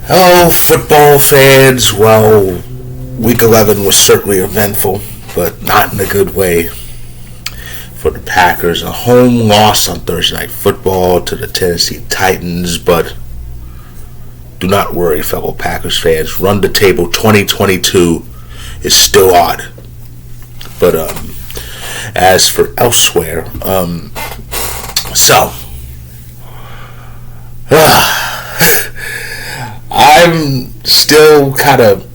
Hello, football fans. Well, Week 11 was certainly eventful, but not in a good way for the Packers. A home loss on Thursday Night Football to the Tennessee Titans, but do not worry, fellow Packers fans. Run the table 2022 is still on. But as for elsewhere, so I'm still kind of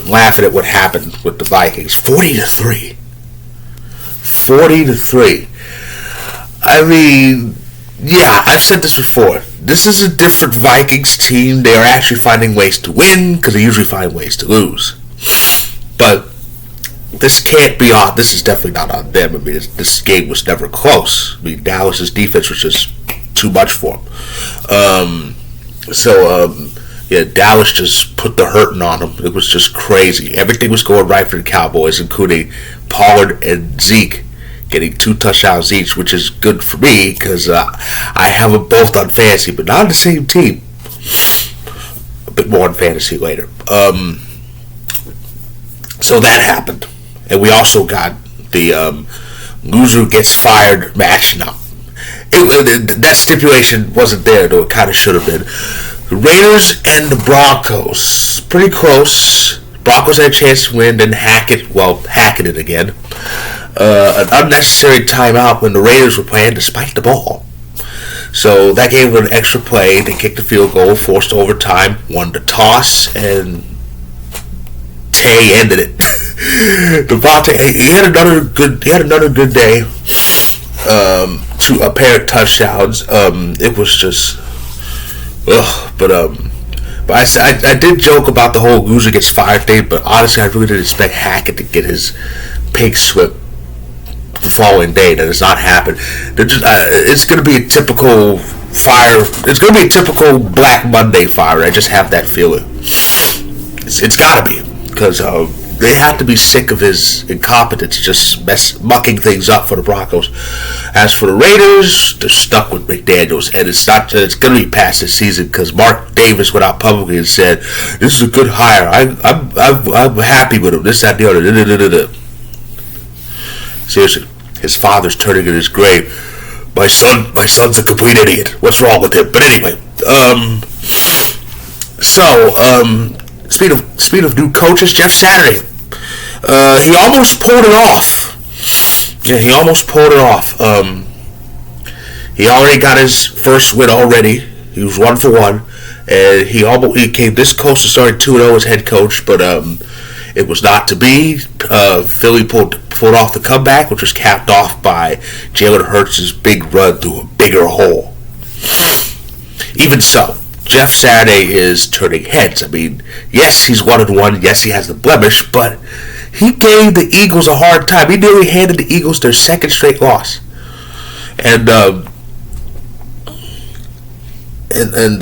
laughing at what happened with the Vikings. 40-3. 40-3. I mean, yeah, I've said this before. This is a different Vikings team. They are actually finding ways to win because they usually find ways to lose. But this can't be on. This is definitely not on them. I mean, this game was never close. I mean, Dallas's defense was just too much for them. Yeah, Dallas just put the hurting on them. It was just crazy. Everything was going right for the Cowboys, including Pollard and Zeke getting 2 touchdowns each, which is good for me because I have them both on fantasy, but not on the same team. A bit more on fantasy later. So that happened. And we also got the loser gets fired match now. That stipulation wasn't there, though it kind of should have been. The Raiders and the Broncos, pretty close. Broncos had a chance to win, then hacking it again. An unnecessary timeout when the Raiders were playing despite the ball. So that gave them an extra play. They kicked the field goal, forced overtime, won the toss, and Tay ended it. Devontae, he had another good day. 2 a pair of touchdowns. It was just, but I did joke about the whole loser gets fired thing, but honestly, I really didn't expect Hackett to get his pig slip the following day. That has not happened. It's going to be a typical fire. It's going to be a typical Black Monday fire. I just have that feeling. It's got to be because they have to be sick of his incompetence, just mucking things up for the Broncos. As for the Raiders, they're stuck with McDaniels, and it's going to be past this season because Mark Davis went out publicly and said, "This is a good hire. I'm happy with him. This, that, the other." Seriously, his father's turning in his grave. My son's a complete idiot. What's wrong with him? But anyway, Speaking of new coaches, Jeff Saturday, he almost pulled it off. Yeah, he almost pulled it off. He already got his first win already. He was 1-for-1, and he came this close to starting 2-0 as head coach, but it was not to be. Philly pulled off the comeback, which was capped off by Jalen Hurts' big run through a bigger hole. Even so, Jeff Saturday is turning heads. I mean, yes, he's 1-1. Yes, he has the blemish, but he gave the Eagles a hard time. He nearly handed the Eagles their second straight loss, and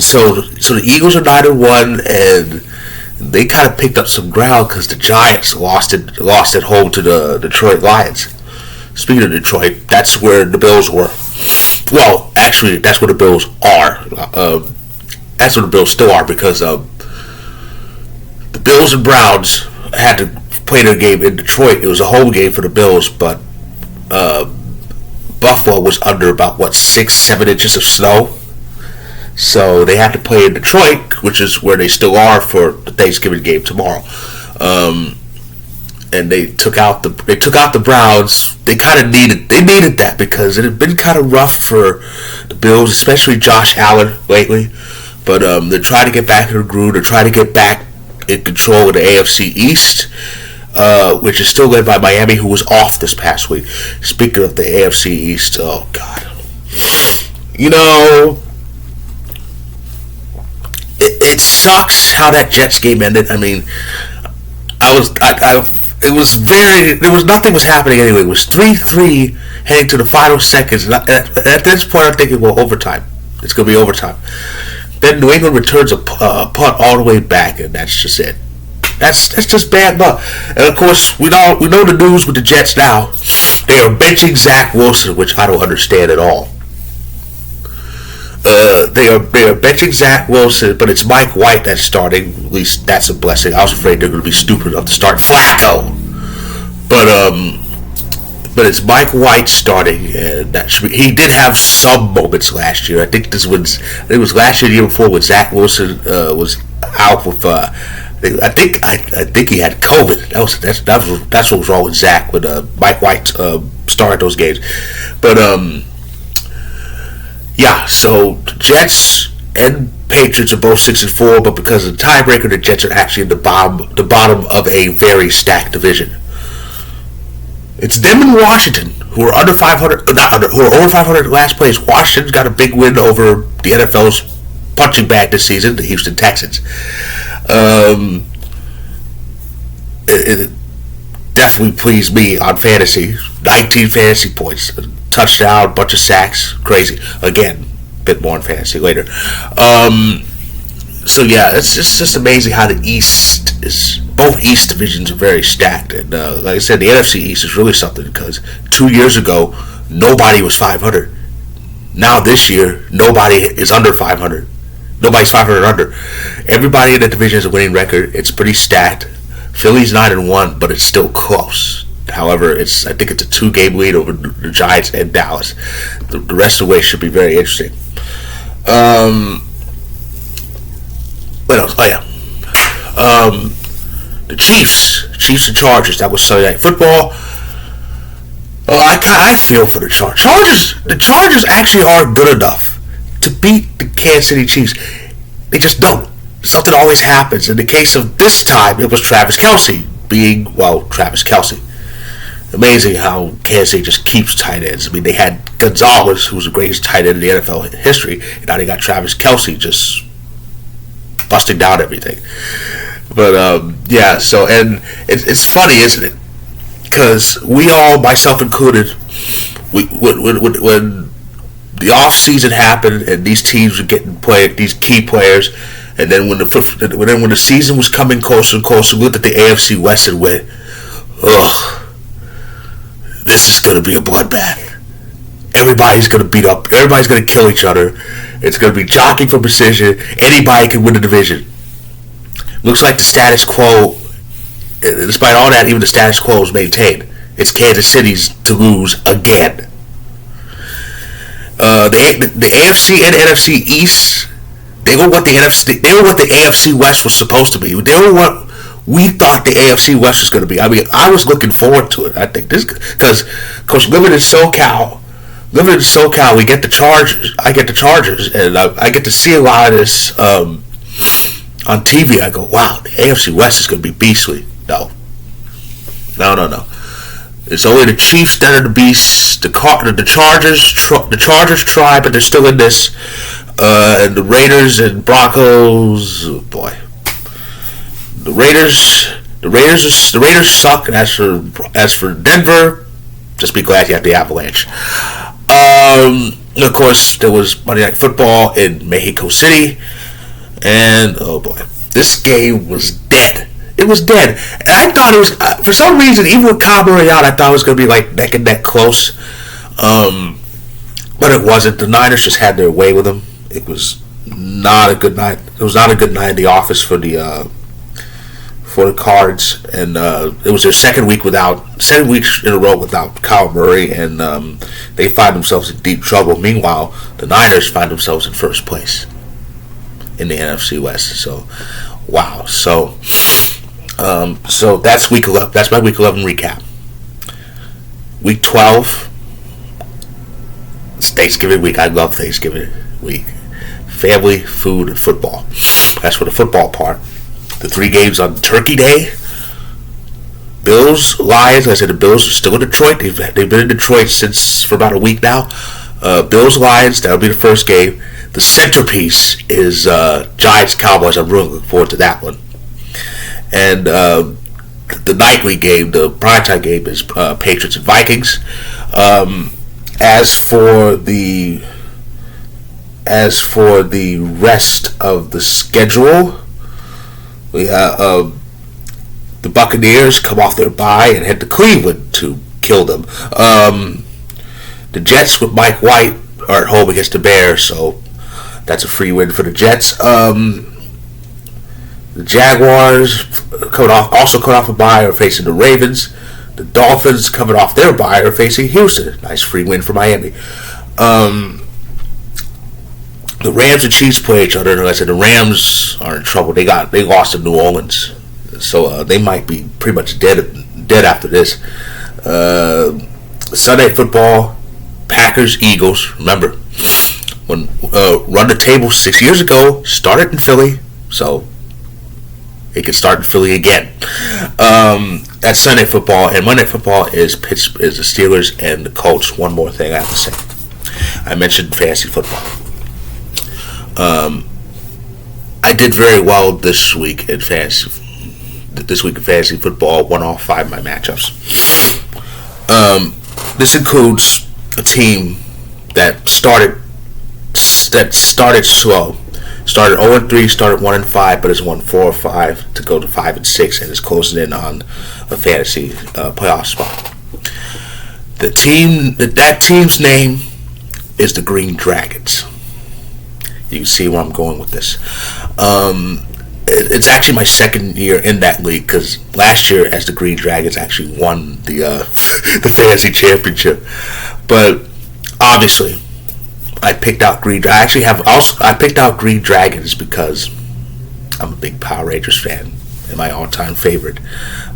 so the Eagles are 9-1, and they kind of picked up some ground because the Giants lost at home to the Detroit Lions. Speaking of Detroit, that's where the Bills were. Well, actually, that's where the Bills are. That's where the Bills still are because the Bills and Browns had to play their game in Detroit. It was a home game for the Bills, but Buffalo was under about 6-7 inches of snow, so they had to play in Detroit, which is where they still are for the Thanksgiving game tomorrow. And they took out the Browns. They needed that because it had been kind of rough for the Bills, especially Josh Allen lately. But they're trying to get back in the groove. They're trying to get back in control of the AFC East, which is still led by Miami, who was off this past week. Speaking of the AFC East, oh God, it sucks how that Jets game ended. I mean, nothing was happening anyway. It was 3-3 heading to the final seconds. And at this point, I'm thinking, well, overtime. It's going to be overtime. Then New England returns a punt all the way back, and that's just it. That's just bad luck. And of course, we know the news with the Jets now. They are benching Zach Wilson, which I don't understand at all. They are benching Zach Wilson, but it's Mike White that's starting. At least that's a blessing. I was afraid they're going to be stupid enough to start Flacco, but it's Mike White starting, and that should be, he did have some moments last year. I think it was last year, the year before, when Zach Wilson was out with. I think he had COVID. That's what was wrong with Zach when Mike White started those games, but yeah. So the Jets and Patriots are both 6-4, but because of the tiebreaker, the Jets are actually in the bottom of a very stacked division. It's them and Washington, who are under 500, who are over 500 last place. Washington's got a big win over the NFL's punching bag this season, the Houston Texans. It definitely pleased me on fantasy. 19 fantasy points, a touchdown, bunch of sacks, crazy. Again, a bit more on fantasy later. So yeah, it's just amazing how the East is. Both East divisions are very stacked, and like I said, the NFC East is really something because 2 years ago nobody was 500. Now this year nobody is under 500. Nobody's 500 under. Everybody in the division has a winning record. It's pretty stacked. Philly's 9-1, but it's still close. However, I think it's a 2-game lead over the Giants and Dallas. The rest of the way should be very interesting. What else? Oh yeah. The Chiefs and Chargers. That was Sunday Night Football. I feel for the Chargers. The Chargers actually are good enough to beat the Kansas City Chiefs. They just don't. Something always happens. In the case of this time, it was Travis Kelce being, Travis Kelce. Amazing how Kansas City just keeps tight ends. I mean, they had Gonzalez, who was the greatest tight end in the NFL history, and now they got Travis Kelce just busting down everything. But yeah, so, and it's funny, isn't it? Because we all, myself included, when the off season happened and these teams were getting these key players, and then when the season was coming closer and closer, we looked at the AFC West and went, ugh, this is going to be a bloodbath. Everybody's going to beat up. Everybody's going to kill each other. It's going to be jockeying for precision. Anybody can win the division. Looks like the status quo, despite all that, even the status quo is maintained. It's Kansas City's to lose again. The AFC and the NFC East, they were what the AFC West was supposed to be. They were what we thought the AFC West was going to be. I mean, I was looking forward to it. I think this, because Coach, living in SoCal, we get the Chargers. I get the Chargers, and I get to see a lot of this on TV. I go, wow, the AFC West is going to be beastly. No. It's only the Chiefs that are the beasts. The Chargers try, but they're still in this. And the Raiders and Broncos, oh boy. The Raiders suck. And as for Denver, just be glad you have the Avalanche. Of course, there was Monday Night Football in Mexico City, and oh boy, this game was dead. It was dead. And I thought it was, for some reason, even with Kyle Murray out, I thought it was going to be like neck and neck close. But it wasn't. The Niners just had their way with them. It was not a good night. It was not a good night in the office for the Cards, and it was their second weeks in a row without Kyle Murray, and they find themselves in deep trouble. Meanwhile, the Niners find themselves in first place in the NFC West. So, wow. So that's week 11. That's my week 11 recap. Week 12. It's Thanksgiving week. I love Thanksgiving week. Family, food, and football. That's for the football part. The 3 games on Turkey Day. Bills, Lions. Like I said, the Bills are still in Detroit. They've been in Detroit for about a week now. Bills, Lions. That'll be the first game. The centerpiece is Giants, Cowboys. I'm really looking forward to that one. And the nightly game, the primetime game, is Patriots and Vikings. As for the rest of the schedule, we have the Buccaneers come off their bye and head to Cleveland to kill them. The Jets with Mike White are at home against the Bears, so That's a free win for the Jets. The Jaguars coming off a bye are facing the Ravens. The Dolphins coming off their bye are facing Houston. Nice free win for Miami. The Rams and Chiefs play each other. Like I said, the Rams are in trouble. They lost to New Orleans, so they might be pretty much dead after this. Sunday football, Packers Eagles. Remember when Run the Table 6 years ago started in Philly, so it can start in Philly again. That's Sunday football, and Monday football is the Steelers and the Colts. One more thing I have to say. I mentioned fantasy football. I did very well this week in fantasy. This week in fantasy football, 1 off 5 of my matchups. This includes a team that started slow. Started 0-3, started 1-5, but has won 4 or 5 to go to 5-6, and is closing in on a fantasy playoff spot. That team's name is the Green Dragons. You can see where I'm going with this. It's actually my second year in that league, because last year, as the Green Dragons, actually won the the fantasy championship. But obviously, I picked out I picked out Green Dragons because I'm a big Power Rangers fan, and my all-time favorite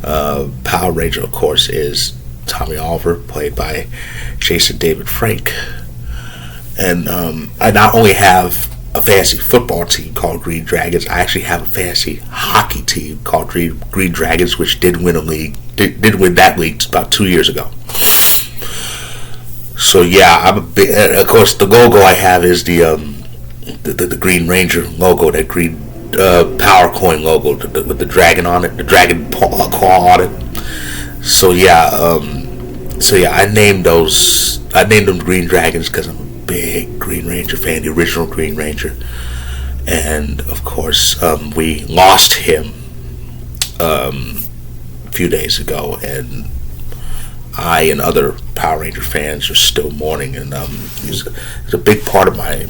Power Ranger, of course, is Tommy Oliver, played by Jason David Frank. And I not only have a fantasy football team called Green Dragons, I actually have a fantasy hockey team called Green Dragons, which did win that league about 2 years ago. So yeah, I'm a big. Of course, the logo I have is the Green Ranger logo, that green power coin logo with the dragon on it, the dragon claw on it. So yeah, I named them Green Dragons because I'm a big Green Ranger fan, the original Green Ranger. And of course, we lost him a few days ago, and I and other Power Ranger fans are still mourning, and he's a big part of my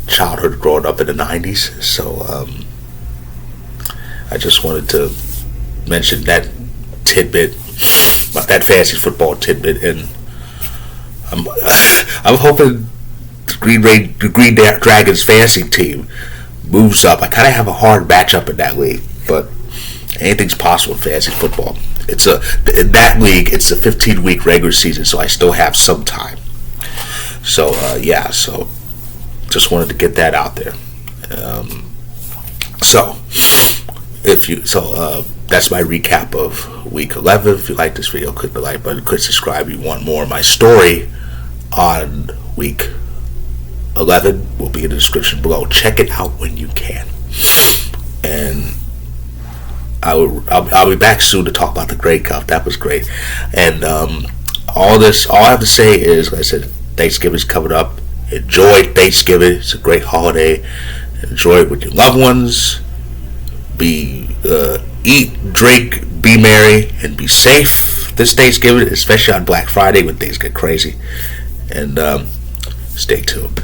childhood growing up in the 90s. So I just wanted to mention that tidbit, that fantasy football tidbit, and I'm hoping the Green Dragons fantasy team moves up. I kind of have a hard matchup in that league, but anything's possible in fantasy football. In that league, it's a 15-week regular season, so I still have some time. So so just wanted to get that out there. That's my recap of week 11. If you like this video, click the like button, click subscribe. If you want more of my story on week 11, will be in the description below. Check it out when you can. And I'll be back soon to talk about the Grey Cup. That was great. And all I have to say is, like I said, Thanksgiving's coming up. Enjoy Thanksgiving. It's a great holiday. Enjoy it with your loved ones. Eat, drink, be merry, and be safe this Thanksgiving, especially on Black Friday when things get crazy. And stay tuned.